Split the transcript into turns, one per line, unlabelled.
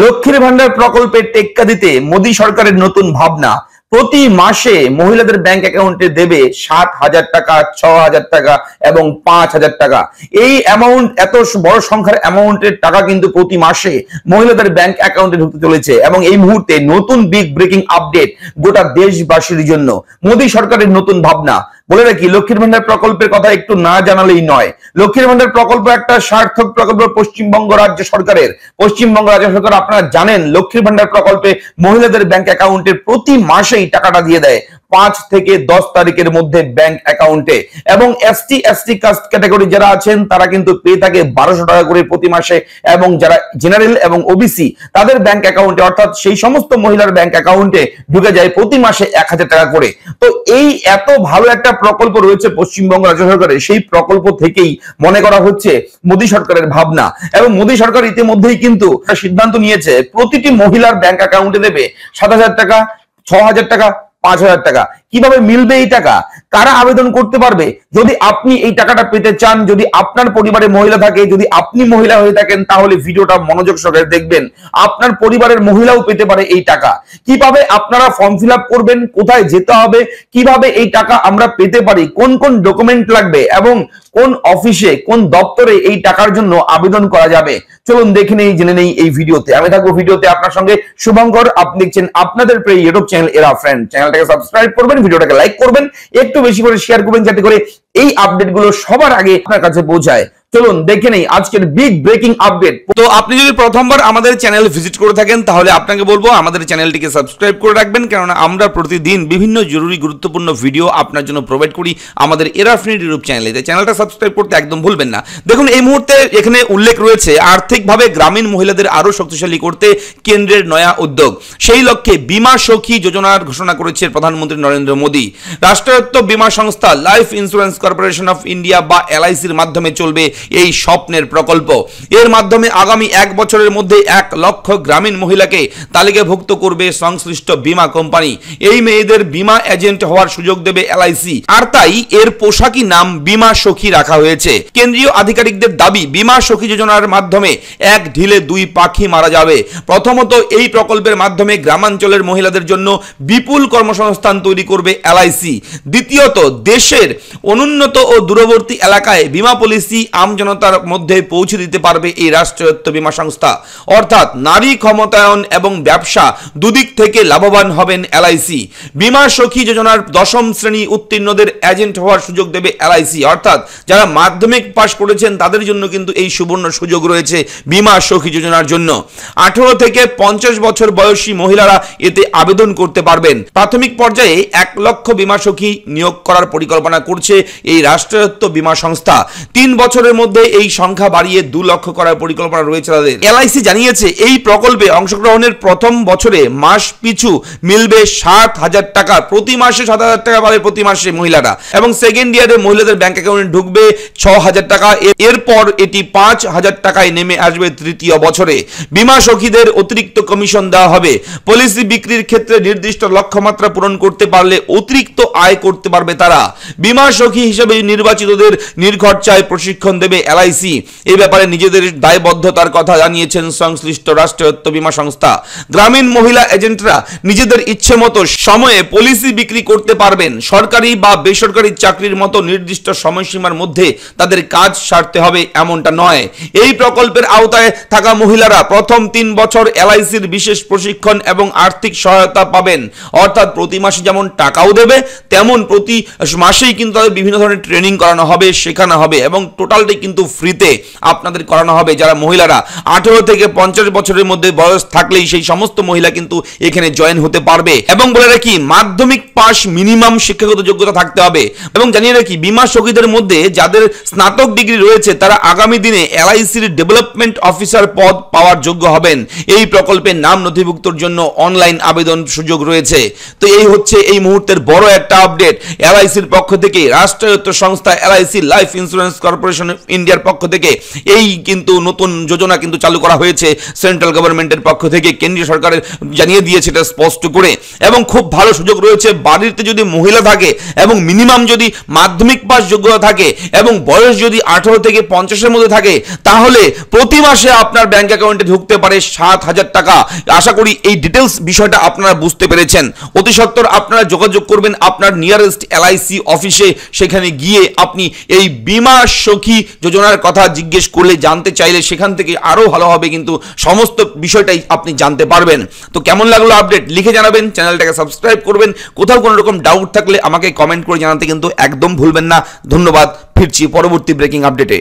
লক্ষ্মীর ভান্ডার প্রকল্পে টেক্কা দিতে মোদী সরকারের নতুন ভাবনা। প্রতি মাসে মহিলাদের ব্যাংক অ্যাকাউন্টে দেবে 7,000 টাকা, 6,000 টাকা এবং 5,000 টাকা। এই অ্যামাউন্ট, এত বড় সংখ্যার অ্যামাউন্টের টাকা কিন্তু প্রতি মাসে মহিলাদের ব্যাংক অ্যাকাউন্টে ঢুকতে চলেছে। এবং এই মুহূর্তে নতুন বিগ ব্রেকিং আপডেট গোটা দেশবাসীর জন্য। মোদী সরকারের নতুন ভাবনা। বলে রাখি, লক্ষ্মীর ভান্ডার প্রকল্পের কথা একটু না জানালেই নয়। লক্ষ্মীর ভান্ডার প্রকল্প একটা সার্থক প্রকল্প পশ্চিমবঙ্গ রাজ্য সরকারের। পশ্চিমবঙ্গ রাজ্য সরকার, আপনারা জানেন, লক্ষ্মীর ভান্ডার প্রকল্পে মহিলাদের ব্যাংক অ্যাকাউন্টে প্রতি মাসেই টাকাটা দিয়ে দেয় 5 থেকে 10 তারিখের মধ্যে ব্যাংক অ্যাকাউন্টে। এবং এসটি কাস্ট ক্যাটাগরি যারা আছেন তারা কিন্তু পেয়ে থাকে 1200 টাকা করে প্রতি মাসে। এবং যারা জেনারেল এবং ওবিসি তাদের ব্যাংক অ্যাকাউন্টে, অর্থাৎ সেই সমস্ত মহিলার ব্যাংক অ্যাকাউন্টে ঢুকে যায় প্রতি মাসে 1000 টাকা করে। তো এই এত ভালো একটা প্রকল্প রয়েছে পশ্চিমবঙ্গ রাজ্য সরকারের, সেই প্রকল্প থেকেই মনে করা হচ্ছে মোদী সরকারের ভাবনা। এবং মোদী সরকার ইতিমধ্যেই কিন্তু সিদ্ধান্ত নিয়েছে প্রতিটি মহিলার ব্যাংক অ্যাকাউন্টে দেবে 7,000 টাকা, 6,000 টাকা, 5,000 টাকা। কিভাবে মিলবে এই টাকা, কারা আবেদন করতে পারবে? যদি আপনি এই টাকাটা পেতে চান, যদি আপনার পরিবারে মহিলা থাকে, যদি আপনি মহিলা হয়ে থাকেন, তাহলে ভিডিওটা মনোযোগ সহকারে দেখবেন। আপনার পরিবারের মহিলাও পেতে পারে এই টাকা। কিভাবে আপনারা ফর্ম ফিল আপ করবেন, কোথায় যেতে হবে, কিভাবে এই টাকা আমরা পেতে পারি, কোন কোন ডকুমেন্ট লাগবে এবং কোন অফিসে, কোন দপ্তরে এই টাকার জন্য আবেদন করা যাবে, চলুন দেখে নেই, জেনে নেই এই ভিডিওতে। আমি থাকবো ভিডিওতে আপনার সঙ্গে শুভঙ্কর। আপনি দেখছেন আপনাদের প্রিয় ইউটিউব চ্যানেল এরা ফ্রেন্ড। চ্যানেলটাকে সাবস্ক্রাইব করবেন, ভিডিওটাকে লাইক করবেন, একটু বেশি করে শেয়ার করবেন, যাতে করে এই আপডেটগুলো সবার আগে আপনার কাছে পৌঁছায়। চলুন দেখে নেই আজকের বিগ ব্রেকিং আপডেট। তো আপনি যদি প্রথমবার আমাদের চ্যানেল ভিজিট করে থাকেন, তাহলে আপনাকে বলবো আমাদের চ্যানেলটিকে সাবস্ক্রাইব করে রাখবেন, কেননা আমরা প্রতিদিন বিভিন্ন জরুরি গুরুত্বপূর্ণ ভিডিও আপনার জন্য প্রোভাইড করি আমাদের এরাফ্রেন্ড ইউটিউব চ্যানেলে। চ্যানেলটা সাবস্ক্রাইব করতে একদম ভুলবেন না। দেখুন, এই মুহূর্তে এখানে উল্লেখ রয়েছে আর্থিকভাবে গ্রামীণ মহিলাদের আরো শক্তিশালী করতে কেন্দ্রের নয়া উদ্যোগ। সেই লক্ষ্যে বীমা সখী যোজনার ঘোষণা করেছে প্রধানমন্ত্রী নরেন্দ্র মোদী। রাষ্ট্রায়ত্ত বীমা সংস্থা life insurance corporation of India বা এলআইসির মাধ্যমে চলবে এই স্বপ্নের প্রকল্প। এর মাধ্যমে আগামী 1 বছরের মধ্যে 1 লক্ষ গ্রামীণ মহিলাকে তালিকাভুক্ত করবে সংশ্লিষ্ট বীমা কোম্পানি। এই মেয়েদের বীমা এজেন্ট হওয়ার সুযোগ দেবে এলআইসি, আর তাই এর পোশাকি নাম বীমা সখী রাখা হয়েছে। কেন্দ্রীয় আধিকারিকদের দাবি, বীমা সখী যোজনার মাধ্যমে এক ঢিলে 2 পাখি মারা যাবে। প্রথমত, এই প্রকল্পের মাধ্যমে গ্রামাঞ্চলের মহিলাদের জন্য বিপুল কর্মসংস্থান তৈরি করবে এলআইসি। দ্বিতীয়ত, দেশের অনুন্নত ও দূরবর্তী এলাকায় বীমা পলিসি আমজনতার মধ্যে পৌঁছে দিতে পারবে এই রাষ্ট্রায়ত্ত বীমা সংস্থা। অর্থাৎ নারী ক্ষমতায়ন এবং ব্যবসা দুদিক থেকে লাভবান হবেন এলআইসি। বীমা সখী যোজনার 10ম শ্রেণী উত্তীর্ণদের এজেন্ট হওয়ার সুযোগ দেবে এলআইসি। অর্থাৎ যারা মাধ্যমিক পাশ করেছেন তাদের জন্য কিন্তু এই সুবর্ণ সুযোগ রয়েছে বীমা সখী যোজনার জন্য। 18 থেকে 50 বছর বয়সী মহিলারা এতে আবেদন করতে পারবেন। প্রাথমিক পর্যায়ে 1 লক্ষ বীমা সখী নিয়োগ করার পরিকল্পনা করছে এই রাষ্ট্রায়ত্ত বীমা সংস্থা। 3 বছরের মধ্যে এই সংখ্যা বাড়িয়ে 2 লক্ষ করার পরিকল্পনা রয়েছে তাদের। এলআইসি জানিয়েছে, এই প্রকল্পে অংশগ্রহণের প্রথম বছরে মাস পিছু মিলবে 7,000 টাকা, প্রতি মাসে 7,000 টাকা পাবে প্রতি মাসে মহিলারা। এবং সেকেন্ড ইয়ারে মহিলাদের ব্যাংক অ্যাকাউন্টে ঢুকবে 6,000 টাকা। এরপর এটি 5,000 টাকায় নেমে আসবে তৃতীয় বছরে। বীমা সখীদের অতিরিক্ত কমিশন দেওয়া হবে। পলিসি বিক্রির ক্ষেত্রে নির্দিষ্ট লক্ষ্যমাত্রা পূরণ করতে পারলে অতিরিক্ত আয় করতে পারবে তারা। বীমা সখী হিসেবে নির্বাচিতদের নির্খরচায় প্রশিক্ষণ দেবে এলআইসি। এই ব্যাপারে নিজেদের দায়বদ্ধতার কথা জানিয়েছেন সংশ্লিষ্ট রাষ্ট্রায়ত্ত বীমা সংস্থা। গ্রামীণ মহিলা এজেন্টরা নিজেদের ইচ্ছে মতো সময়ে পলিসি বিক্রি করতে পারবেন। সরকারি বা বেসরকারি চাকরির মতো নির্দিষ্ট সময়সীমার মধ্যে তাদের কাজ সারতে হবে এমনটা নয়। এই প্রকল্পের আওতায় থাকা মহিলারা প্রথম 3 বছর এলআইসির বিশেষ প্রশিক্ষণ এবং আর্থিক সহায়তা পাবেন। অর্থাৎ প্রতি মাসে যেমন টাকাও দেবে, তেমন প্রতি মাসেই কিন্তু তাদের বিভিন্ন ধরনের ট্রেনিং করানো হবে, শেখানো হবে এবং টোটালটাই কিন্তু ফ্রিতে আপনাদের করানো হবে। যারা মহিলারা 18 থেকে 50 বছরের মধ্যে বয়স থাকলেই সেই সমস্ত মহিলা কিন্তু এখানে জয়েন হতে পারবে। এবং বলে রাখি, মাধ্যমিক পাস মিনিমাম শিক্ষাগত যোগ্যতা থাকতে হবে। এবং জানিয়ে রাখি, বীমা সখীদের মধ্যে যাদের স্নাতক ডিগ্রি রয়েছে তারা আগামী দিনে এলআইসির ডেভেলপমেন্ট অফিসার পদ পাওয়ার যোগ্য হবেন। এই প্রকল্পের নাম নথিভুক্তর জন্য অনলাইন আবেদন সুযোগ রয়েছে। তো এই হচ্ছে এই মুহূর্তের বড় একটা আপডেট। এলআইসির পক্ষ থেকে রাষ্ট্রায়ত্ত সংস্থা LIC life insurance corporation of ইন্ডিয়ার পক্ষ থেকে এই কিন্তু নতুন যোজনা কিন্তু চালু করা হয়েছে সেন্ট্রাল গভর্নমেন্টের পক্ষ থেকে, কেন্দ্রীয় সরকারের জানিয়ে দিয়েছে এটা স্পষ্ট করে। এবং খুব ভালো সুযোগ রয়েছে, বাড়িতে যদি মহিলা থাকে এবং মিনিমাম যদি মাধ্যমিক পাস যোগ্যতা থাকে এবং বয়স যদি 18 থেকে 50-এর মধ্যে থাকে, তাহলে প্রতি মাসে আপনার ব্যাংক অ্যাকাউন্টে ঢুকতে পারে 7,000 টাকা। আশা করি এই ডিটেলস বিষয়টা আপনারা বুঝতে পেরেছেন। অতি সত্বর আপনারা যোগাযোগ করবেন আপনার নিয়ারেস্ট এলআইসি অফিসে, সেখানে গিয়ে আপনি এই বীমা সখী যোজনার কথা জিজ্ঞেস করলে, জানতে চাইলে সেখান থেকে আরো ভালোভাবে কিন্তু সমস্ত বিষয়টাই আপনি জানতে পারবেন। তো কেমন লাগলো আপডেট লিখে জানাবেন, চ্যানেলটাকে সাবস্ক্রাইব করবেন, কোথাও কোনো রকম ডাউট থাকলে আমাকে কমেন্ট করে জানাতে কিন্তু একদম ভুলবেন না। ধন্যবাদ, ফিরছি পরবর্তী ব্রেকিং আপডেটে।